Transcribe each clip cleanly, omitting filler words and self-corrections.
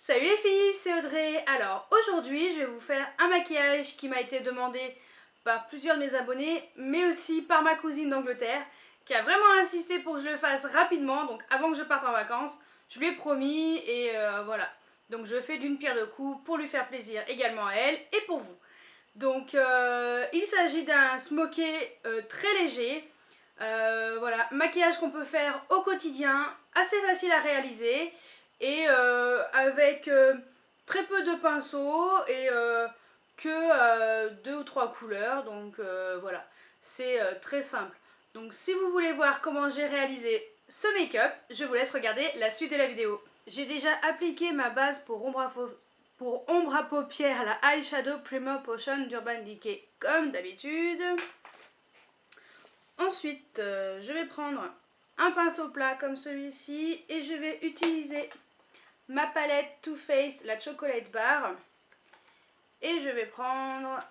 Salut les filles, c'est Audrey. Alors aujourd'hui je vais vous faire un maquillage qui m'a été demandé par plusieurs de mes abonnés, mais aussi par ma cousine d'Angleterre qui a vraiment insisté pour que je le fasse rapidement, donc avant que je parte en vacances. Je lui ai promis et voilà. Donc je fais d'une pierre deux coups pour lui faire plaisir également à elle et pour vous. Donc il s'agit d'un smoké très léger. Voilà, maquillage qu'on peut faire au quotidien, assez facile à réaliser et avec très peu de pinceaux et que deux ou trois couleurs. Donc voilà, c'est très simple. Donc si vous voulez voir comment j'ai réalisé ce make-up, je vous laisse regarder la suite de la vidéo. J'ai déjà appliqué ma base pour ombre à paupières, la Eyeshadow Primer Potion d'Urban Decay comme d'habitude. Ensuite, je vais prendre un pinceau plat comme celui-ci et je vais utiliser ma palette Too Faced, la Chocolate Bar. Et je vais prendre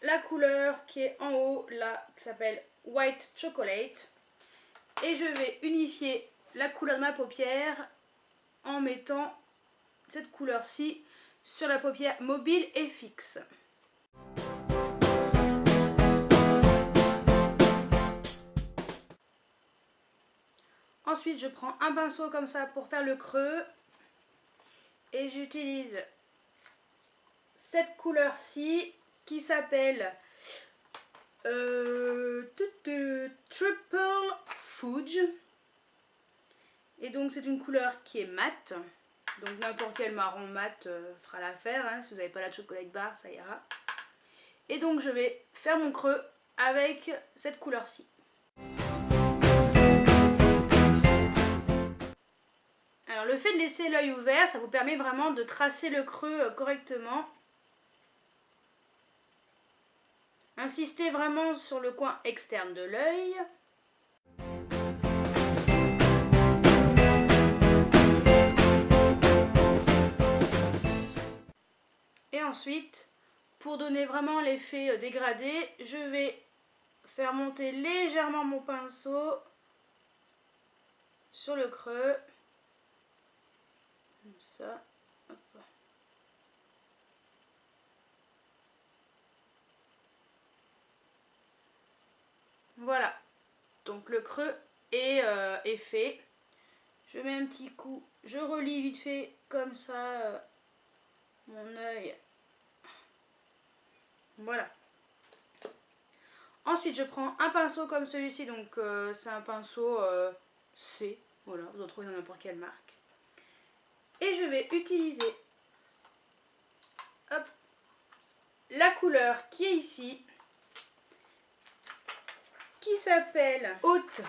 la couleur qui est en haut, là, qui s'appelle White Chocolate. Et je vais unifier la couleur de ma paupière en mettant cette couleur-ci sur la paupière mobile et fixe. Ensuite, je prends un pinceau comme ça pour faire le creux. Et j'utilise cette couleur-ci qui s'appelle Triple Fudge. Et donc c'est une couleur qui est mate. Donc n'importe quel marron mat fera l'affaire. Hein. Si vous n'avez pas la chocolate bar, ça ira. Et donc je vais faire mon creux avec cette couleur-ci. Alors le fait de laisser l'œil ouvert, ça vous permet vraiment de tracer le creux correctement. Insistez vraiment sur le coin externe de l'œil. Et ensuite, pour donner vraiment l'effet dégradé, je vais faire monter légèrement mon pinceau sur le creux. Comme ça. Hop. Voilà. Donc le creux est fait. Je mets un petit coup. Je relie vite fait comme ça mon œil. Voilà. Ensuite, je prends un pinceau comme celui-ci. Donc c'est un pinceau C. Voilà, vous en trouvez dans n'importe quelle marque. Et je vais utiliser hop, la couleur qui est ici, qui s'appelle Hot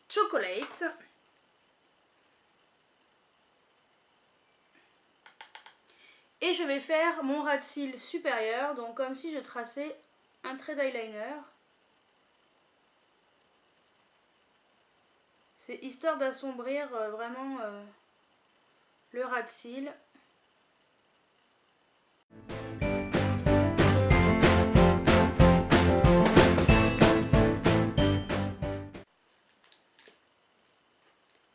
Chocolate. Et je vais faire mon ras de cils supérieur, donc comme si je traçais un trait d'eyeliner. C'est histoire d'assombrir vraiment le ras de cils.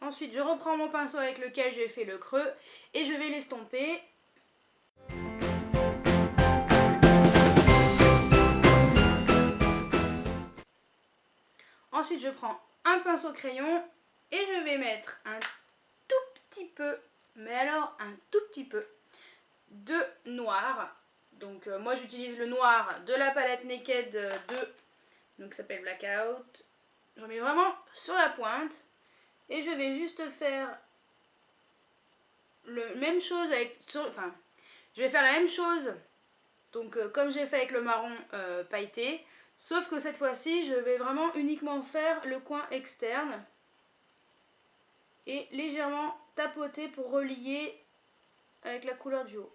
Ensuite, je reprends mon pinceau avec lequel j'ai fait le creux et je vais l'estomper. Ensuite, je prends un pinceau crayon et je vais mettre un tout petit peu, mais alors un tout petit peu, de noir. Donc moi j'utilise le noir de la palette Naked 2, donc qui s'appelle Blackout. J'en mets vraiment sur la pointe. Et je vais juste faire la même chose avec... Enfin, je vais faire la même chose, donc comme j'ai fait avec le marron pailleté. Sauf que cette fois-ci, je vais vraiment uniquement faire le coin externe. Et légèrement tapoter pour relier avec la couleur du haut.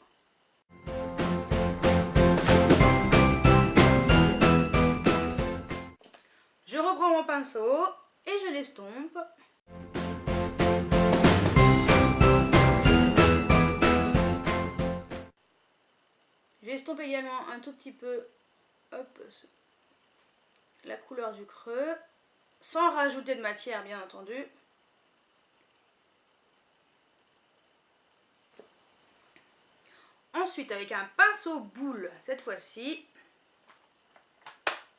Je reprends mon pinceau et je l'estompe. J'estompe également un tout petit peu hop, la couleur du creux, sans rajouter de matière bien entendu. Ensuite, avec un pinceau boule, cette fois-ci,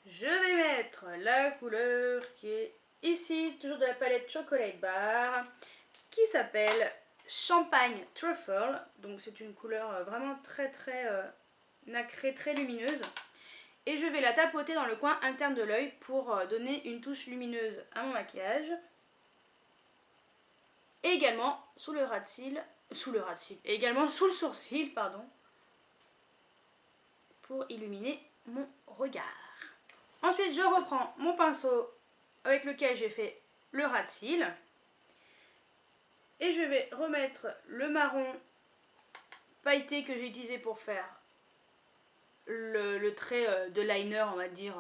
je vais mettre la couleur qui est ici, toujours de la palette Chocolate Bar, qui s'appelle Champagne Truffle. Donc c'est une couleur vraiment très nacrée, très lumineuse. Et je vais la tapoter dans le coin interne de l'œil pour donner une touche lumineuse à mon maquillage. Et également sous le ras de cils, et également sous le sourcil, pardon, pour illuminer mon regard. Ensuite, je reprends mon pinceau avec lequel j'ai fait le ras de cils. Et je vais remettre le marron pailleté que j'ai utilisé pour faire le trait de liner, on va dire,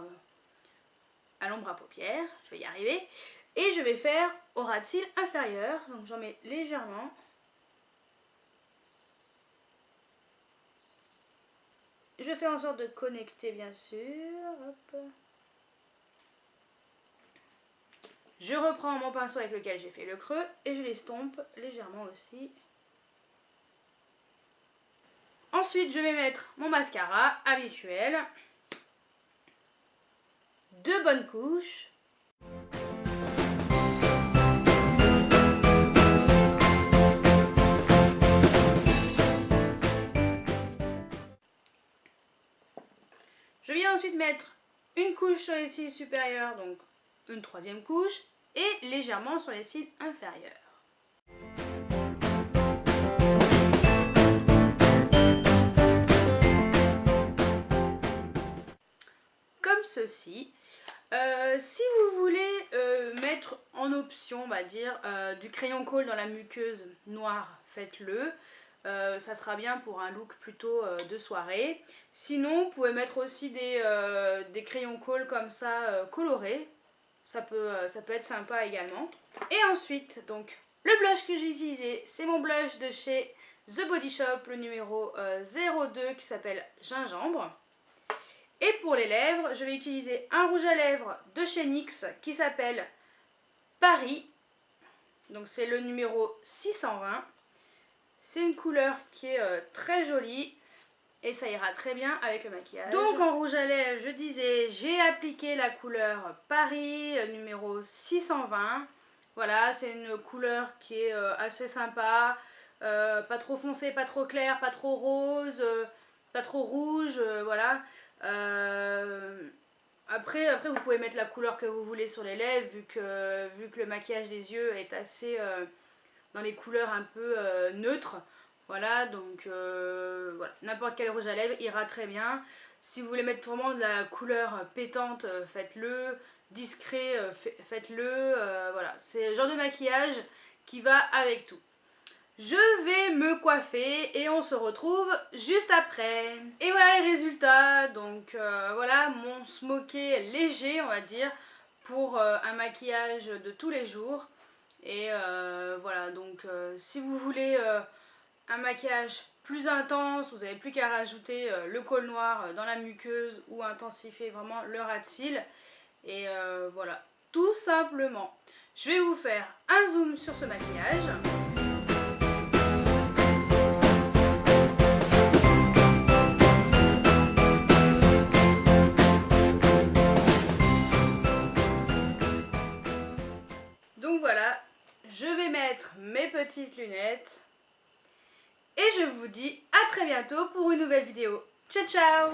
à l'ombre à paupières. Je vais y arriver. Et je vais faire au ras de cils inférieur. Donc j'en mets légèrement. Je fais en sorte de connecter, bien sûr. Hop. Je reprends mon pinceau avec lequel j'ai fait le creux et je l'estompe légèrement aussi. Ensuite, je vais mettre mon mascara habituel. 2 bonnes couches. Je viens ensuite mettre une couche sur les cils supérieurs, donc une 3e couche, et légèrement sur les cils inférieurs. Comme ceci. Si vous voulez mettre en option, on va dire, du crayon colle dans la muqueuse noire, faites-le. Ça sera bien pour un look plutôt de soirée. Sinon, vous pouvez mettre aussi des crayons colle comme ça colorés. Ça peut être sympa également. Et ensuite, donc, le blush que j'ai utilisé, c'est mon blush de chez The Body Shop, le numéro 02 qui s'appelle Gingembre. Et pour les lèvres, je vais utiliser un rouge à lèvres de chez NYX qui s'appelle Paris. Donc c'est le numéro 620. C'est une couleur qui est très jolie et ça ira très bien avec le maquillage. Donc en rouge à lèvres, je disais, j'ai appliqué la couleur Paris, le numéro 620. Voilà, c'est une couleur qui est assez sympa. Pas trop foncé, pas trop clair, pas trop rose, pas trop rouge, voilà. Après, vous pouvez mettre la couleur que vous voulez sur les lèvres, vu que le maquillage des yeux est assez dans les couleurs un peu neutres. Voilà, donc voilà, n'importe quel rouge à lèvres ira très bien. Si vous voulez mettre vraiment de la couleur pétante, faites-le. Discret, faites-le. Voilà, c'est le genre de maquillage qui va avec tout. Je vais me coiffer et on se retrouve juste après. Et voilà les résultats. Donc voilà mon smoké léger, on va dire, pour un maquillage de tous les jours. Et voilà, donc si vous voulez un maquillage plus intense, vous n'avez plus qu'à rajouter le col noir dans la muqueuse ou intensifier vraiment le ras de cils. Et voilà, tout simplement. Je vais vous faire un zoom sur ce maquillage. Donc voilà, je vais mettre mes petites lunettes et je vous dis à très bientôt pour une nouvelle vidéo. Ciao ciao!